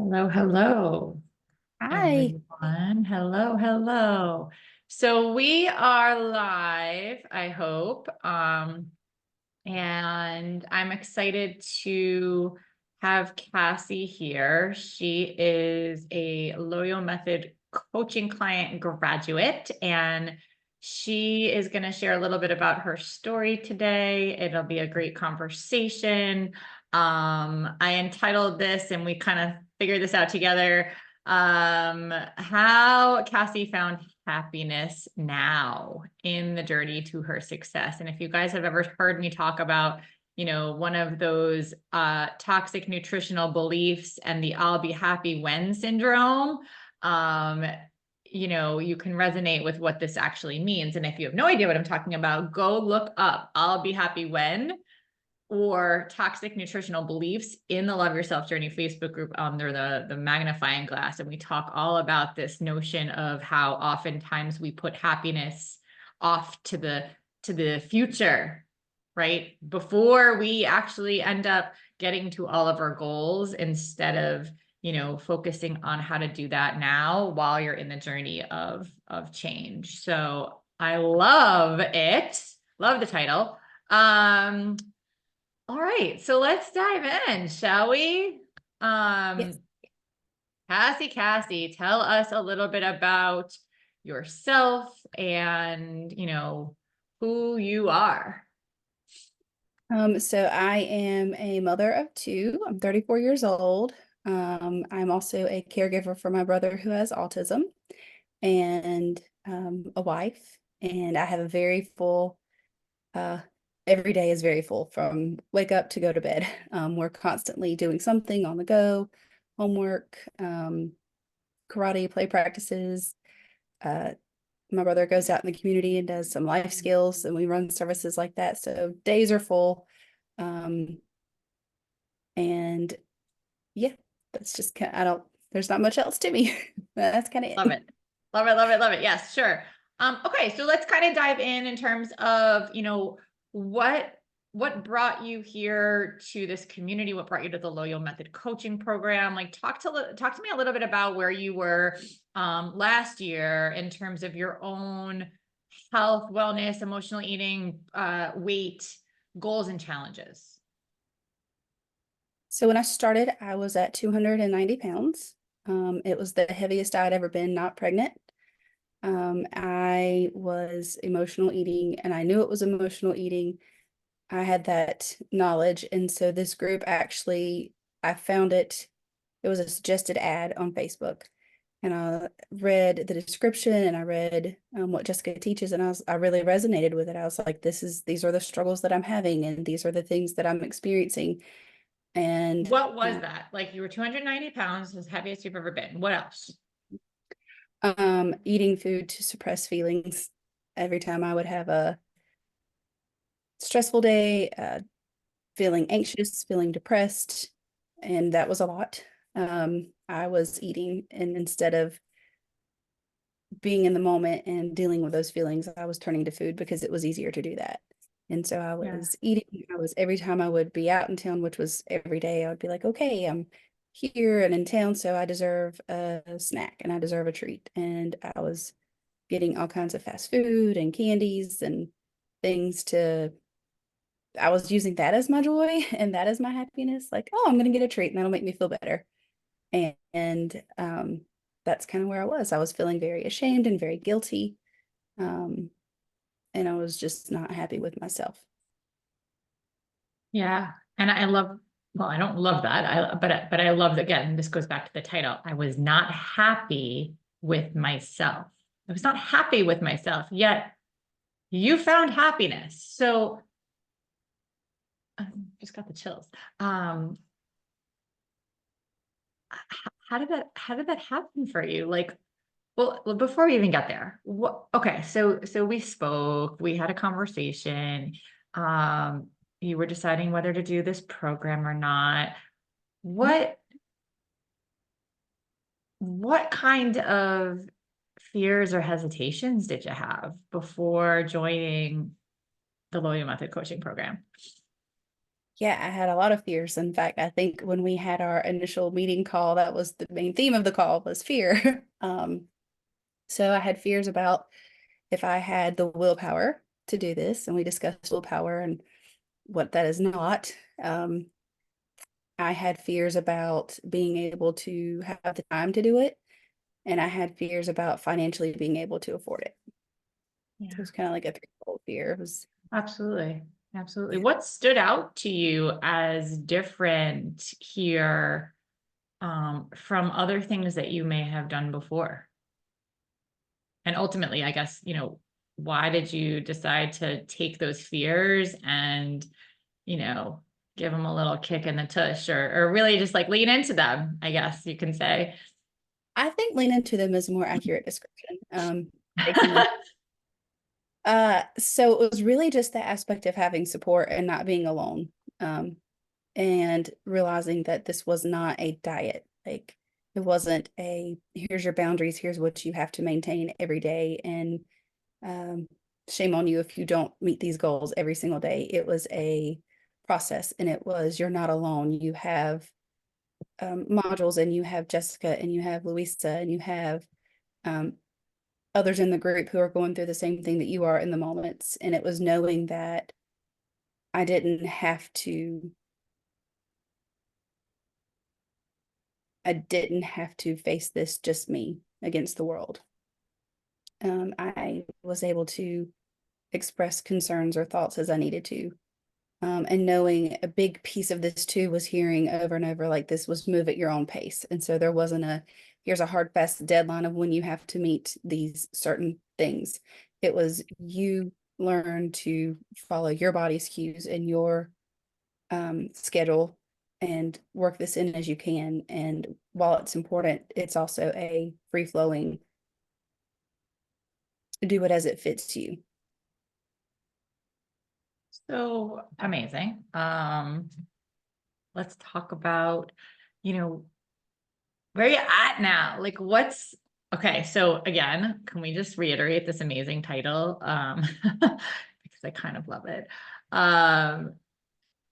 Hello, hello, Hi. everyone. Hello, hello. So we are live, I hope. And I'm excited to have Cassie here. She is a LoYo Method coaching client graduate, and she is going to share a little bit about her story today. It'll be a great conversation. I entitled this, and we kind of figured this out together. How Cassie found happiness now in the journey to her success. And if you guys have ever heard me talk about, one of those toxic nutritional beliefs and the I'll be happy when syndrome, um, you can resonate with what this actually means. And if you have no idea what I'm talking about, go look up I'll be happy when or toxic nutritional beliefs in the Love Yourself Journey Facebook group under the magnifying glass. And we talk all about this notion of how oftentimes we put happiness off to the future, right? Before we actually end up getting to all of our goals instead of, focusing on how to do that now while you're in the journey of change. So I love it. Love the title. All right, so let's dive in, shall we? Yes. Um, Cassie, tell us a little bit about yourself and, who you are. So I am a mother of two. I'm 34 years old. I'm also a caregiver for my brother who has autism and a wife. And I have a very full, uh, every day is very full from wake up to go to bed. We're constantly doing something on the go, homework, karate, play practices. Uh, my brother goes out in the community and does some life skills, and we run services like that. So days are full. Um, and yeah, that's just kind of, there's not much else to me. That's kind of Love it. it. Love it, love it, love it. Yes, sure. Okay, so let's kind of dive in terms of, what what brought you here to this community? What brought you to the LoYo Method coaching program? Like talk to me a little bit about where you were last year in terms of your own health, wellness, emotional eating, weight, goals and challenges. So when I started, I was at 290 pounds. It was the heaviest I'd ever been, not pregnant. I was emotional eating and I knew it was emotional eating. I had that knowledge. And so this group actually, I found it, it was a suggested ad on Facebook. And I read the description and I read what Jessica teaches, and I really resonated with it. I was like, these are the struggles that I'm having, and these are the things that I'm experiencing. And What was that? Like you were 290 pounds, as heavy as you've ever been. What else? eating food to suppress feelings every time I would have a stressful day, feeling anxious, feeling depressed, and that was a lot. I was eating, and instead of being in the moment and dealing with those feelings, I was turning to food because it was easier to do that. And so I Yeah. was eating, I was every time I would be out in town, which was every day, I would be like, okay, I'm here and in town, so I deserve a snack and I deserve a treat. And I was getting all kinds of fast food and candies and things to, I was using that as my joy and that as my happiness. Like, oh, I'm going to get a treat and that'll make me feel better. And that's kind of where I was. I was feeling very ashamed and very guilty. Um, and I was just not happy with myself. Yeah. And I love, well, I don't love that. But I love, again, this goes back to the title. I was not happy with myself. I was not happy with myself, yet you found happiness. So I just got the chills. How did that happen for you? Like, well, before we even get there, okay, so we spoke, we had a conversation. Um, you were deciding whether to do this program or not. What what kind of fears or hesitations did you have before joining the LoYo Method coaching program? Yeah, I had a lot of fears. In fact, I think when we had our initial meeting call, that was the main theme of the call was fear. So I had fears about if I had the willpower to do this, and we discussed willpower and what that is not. I had fears about being able to have the time to do it, and I had fears about financially being able to afford it. So it Yeah, was kind of like a threefold fear. It was, absolutely. Absolutely. yeah. What stood out to you as different here from other things that you may have done before? And ultimately, I guess, why did you decide to take those fears and, you know, give them a little kick in the tush or really just like lean into them, I guess you can say. I think lean into them is a more accurate description. Taking them. So it was really just the aspect of having support and not being alone. Um, and realizing that this was not a diet. Like it wasn't a here's your boundaries, here's what you have to maintain every day. And um, shame on you if you don't meet these goals every single day. It was a process, and it was you're not alone. You have modules, and you have Jessica, and you have Louisa, and you have um, others in the group who are going through the same thing that you are in the moments. And it was knowing that I didn't have to I didn't have to face this just me against the world. I was able to express concerns or thoughts as I needed to. And knowing a big piece of this too was hearing over and over like this was move at your own pace. And so there wasn't here's a hard fast deadline of when you have to meet these certain things. It was you learn to follow your body's cues and your schedule and work this in as you can. And while it's important, it's also a free flowing, do it as it fits you. So amazing. Let's talk about, you know, where you at now? Like okay, so again, can we just reiterate this amazing title? Because I kind of love it. Um,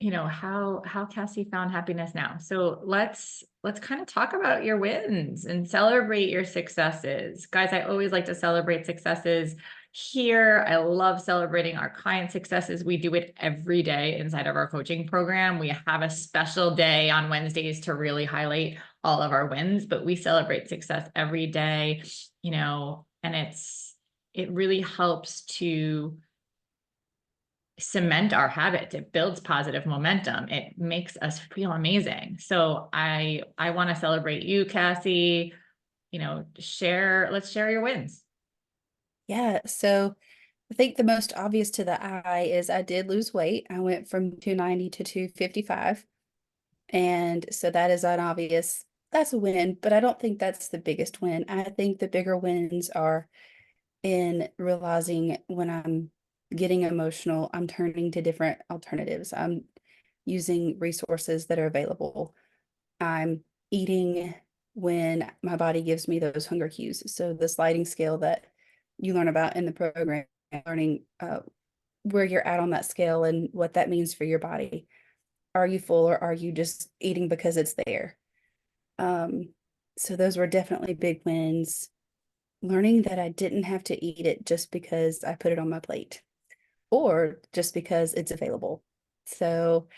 how Cassie found happiness now. So let's kind of talk about your wins and celebrate your successes. Guys, I always like to celebrate successes here. I love celebrating our client successes. We do it every day inside of our coaching program. We have a special day on Wednesdays to really highlight all of our wins, but we celebrate success every day, and it really helps to cement our habits. It builds positive momentum. It makes us feel amazing. So I want to celebrate you, Cassie. Let's share your wins. Yeah. So I think the most obvious to the eye is I did lose weight. I went from 290 to 255. And so that is an obvious, that's a win, but I don't think that's the biggest win. I think the bigger wins are in realizing when I'm getting emotional, I'm turning to different alternatives. I'm using resources that are available. I'm eating when my body gives me those hunger cues. So the sliding scale that you learn about in the program, learning where you're at on that scale and what that means for your body. Are you full or are you just eating because it's there? Um, so those were definitely big wins. Learning that I didn't have to eat it just because I put it on my plate or just because it's available. So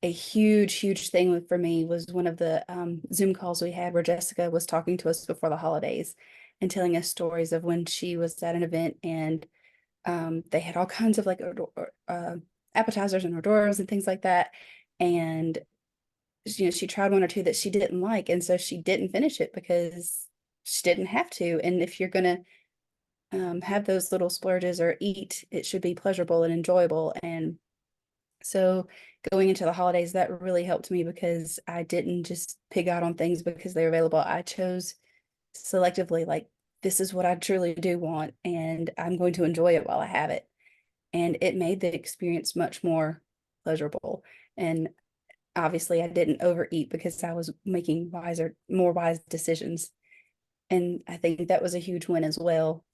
a huge, huge thing for me was one of the Zoom calls we had where Jessica was talking to us before the holidays and telling us stories of when she was at an event and they had all kinds of like appetizers and hors d'oeuvres and things like that. And she tried one or two that she didn't like, and so she didn't finish it because she didn't have to. And if you're gonna have those little splurges or eat, it should be pleasurable and enjoyable. And so going into the holidays, that really helped me because I didn't just pig out on things because they're available. I chose selectively, like, this is what I truly do want, and I'm going to enjoy it while I have it. And it made the experience much more pleasurable. And obviously, I didn't overeat because I was making more wise decisions. And I think that was a huge win as well.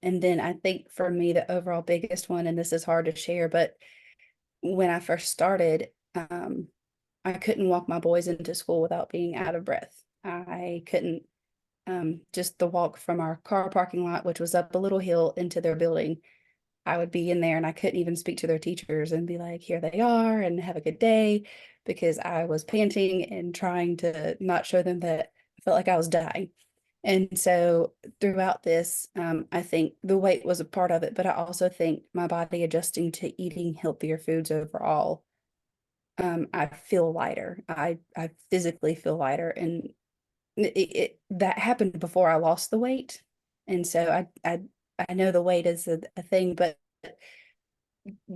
And then I think for me, the overall biggest one, and this is hard to share, but when I first started, Um, I couldn't walk my boys into school without being out of breath. I couldn't, just the walk from our car parking lot, which was up a little hill into their building. I would be in there and I couldn't even speak to their teachers and be like, here they are and have a good day, because I was panting and trying to not show them that I felt like I was dying. And so throughout this, I think the weight was a part of it, but I also think my body adjusting to eating healthier foods overall. I feel lighter. I physically feel lighter, and that happened before I lost the weight, and so I know the weight is a thing, but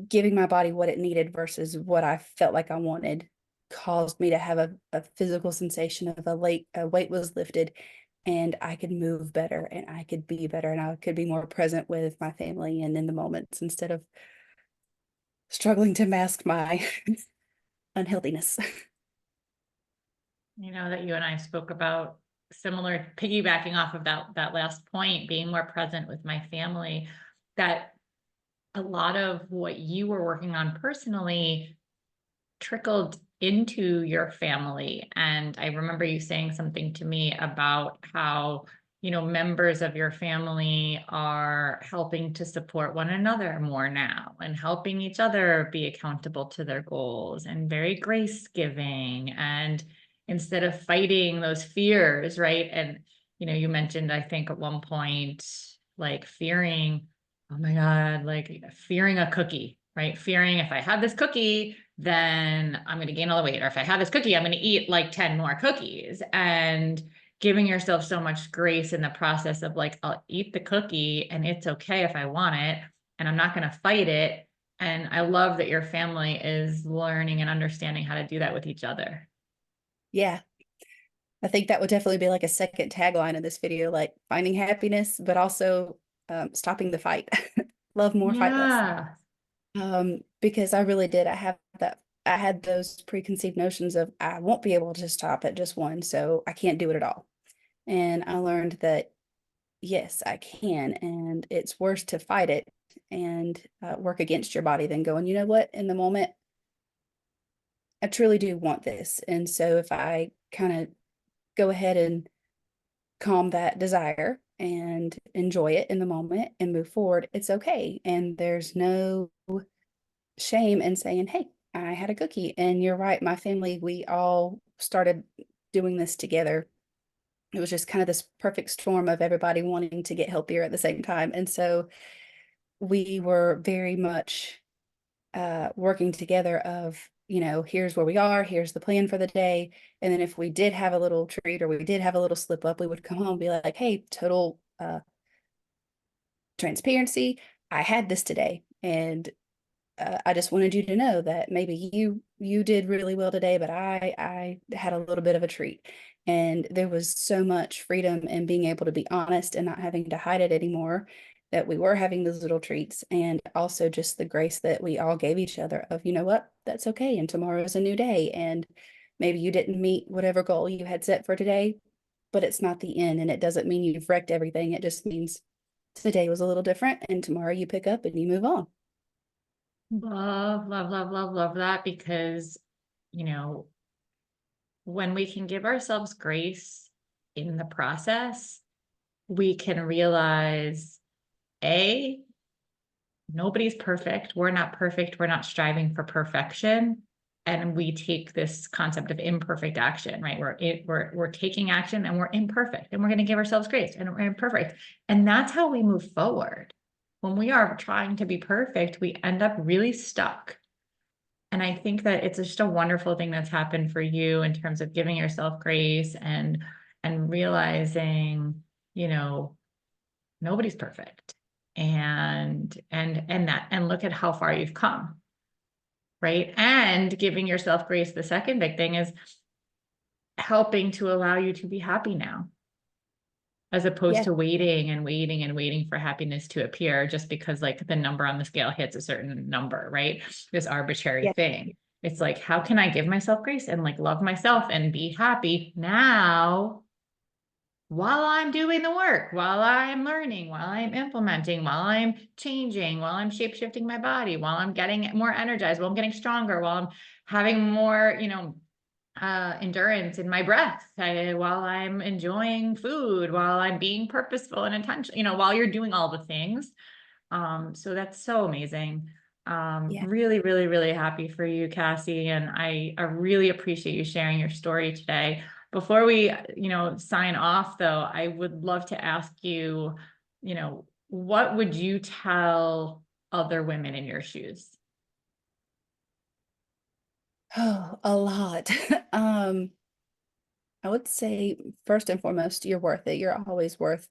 giving my body what it needed versus what I felt like I wanted caused me to have a physical sensation of a weight was lifted, and I could move better and I could be better and I could be more present with my family and in the moments instead of struggling to mask my unhealthiness. You know, that you and I spoke about similar, piggybacking off of that last point, being more present with my family, that a lot of what you were working on personally trickled into your family. And I remember you saying something to me about how, you know, members of your family are helping to support one another more now and helping each other be accountable to their goals and very grace giving. And instead of fighting those fears, right? And, you know, you mentioned, I think at one point, like fearing, oh my God, like fearing a cookie, right? Fearing if I have this cookie, then I'm going to gain all the weight. Or if I have this cookie, I'm going to eat like 10 more cookies. And giving yourself so much grace in the process of like, I'll eat the cookie and it's okay if I want it, and I'm not going to fight it. And I love that your family is learning and understanding how to do that with each other. Yeah, I think that would definitely be like a second tagline of this video, like finding happiness, but also stopping the fight. Love more, fight less. Yeah. Because I really did. I had those preconceived notions of I won't be able to stop at just one, so I can't do it at all. And I learned that yes, I can, and it's worse to fight it and work against your body than going, you know what, in the moment, I truly do want this. And so if I kind of go ahead and calm that desire and enjoy it in the moment and move forward, it's okay. And there's no shame in saying, hey, I had a cookie. And you're right, my family, we all started doing this together. It was just kind of this perfect storm of everybody wanting to get healthier at the same time. And so we were very much working together of, you know, here's where we are, here's the plan for the day. And then if we did have a little treat or we did have a little slip up, we would come home and be like, hey, total transparency, I had this today. And I just wanted you to know that maybe you did really well today, but I had a little bit of a treat. And there was so much freedom in being able to be honest and not having to hide it anymore, that we were having those little treats, and also just the grace that we all gave each other of, you know what, that's okay. And tomorrow is a new day. And maybe you didn't meet whatever goal you had set for today, but it's not the end. And it doesn't mean you've wrecked everything. It just means today was a little different and tomorrow you pick up and you move on. Love, love, love, love, love that, because, you know, when we can give ourselves grace in the process, we can realize, A, nobody's perfect. We're not perfect. We're not striving for perfection. And we take this concept of imperfect action, right? We're taking action and we're imperfect, and we're going to give ourselves grace and we're imperfect. And that's how we move forward. When we are trying to be perfect, we end up really stuck. And I think that it's just a wonderful thing that's happened for you in terms of giving yourself grace and realizing, you know, nobody's perfect. And look at how far you've come, right? And giving yourself grace, the second big thing is helping to allow you to be happy now, as opposed Yeah. to waiting and waiting and waiting for happiness to appear just because like the number on the scale hits a certain number, right? This arbitrary Yeah. thing. It's like, how can I give myself grace and like love myself and be happy now while I'm doing the work, while I'm learning, while I'm implementing, while I'm changing, while I'm shape shifting my body, while I'm getting more energized, while I'm getting stronger, while I'm having more, endurance in my breath while I'm enjoying food, while I'm being purposeful and intentional, while you're doing all the things. So that's so amazing. Yeah. Really, really, really happy for you, Cassie. And I really appreciate you sharing your story today. Before we, sign off though, I would love to ask you, what would you tell other women in your shoes? Oh, a lot. I would say first and foremost, you're worth it. You're always worth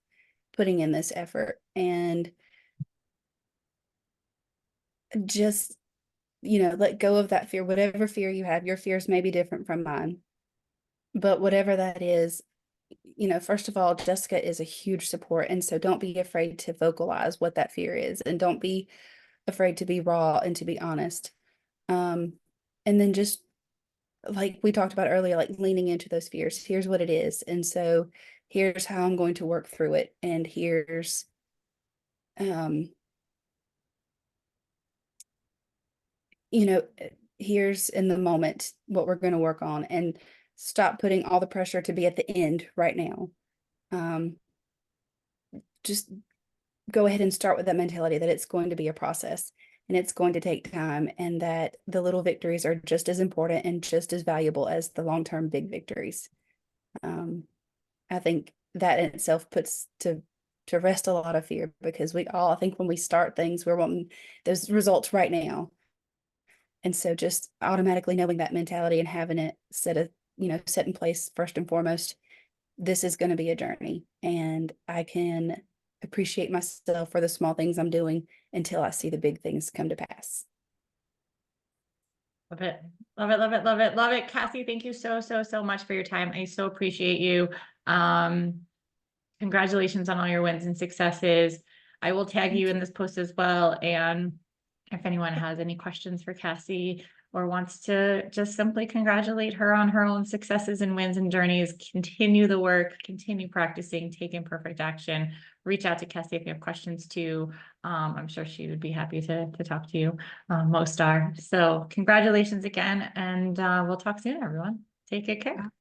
putting in this effort. And just, let go of that fear. Whatever fear you have, your fears may be different from mine. But whatever that is, first of all, Jessica is a huge support. And so don't be afraid to vocalize what that fear is. And don't be afraid to be raw and to be honest. Um, and then just like we talked about earlier, like leaning into those fears. Here's what it is. And so here's how I'm going to work through it. And um, you know, here's in the moment what we're going to work on, and stop putting all the pressure to be at the end right now. Um, just go ahead and start with that mentality that it's going to be a process and it's going to take time, and that the little victories are just as important and just as valuable as the long-term big victories. Um, I think that in itself puts to rest a lot of fear, because we all, I think when we start things, we're wanting those results right now. And so just automatically knowing that mentality and having it set in place first and foremost, this is going to be a journey, and I can appreciate myself for the small things I'm doing until I see the big things come to pass. Love it. Love it. Love it. Love it. Love it. Cassie, thank you so, so, so much for your time. I so appreciate you. Um, Congratulations on all your wins and successes. I will tag you in this post as well. And if anyone has any questions for Cassie or wants to just simply congratulate her on her own successes and wins and journeys, continue the work, continue practicing, take imperfect action. Reach out to Cassie if you have questions too. I'm sure she would be happy to talk to you. Most are. So congratulations again, and we'll talk soon, everyone. Take good care.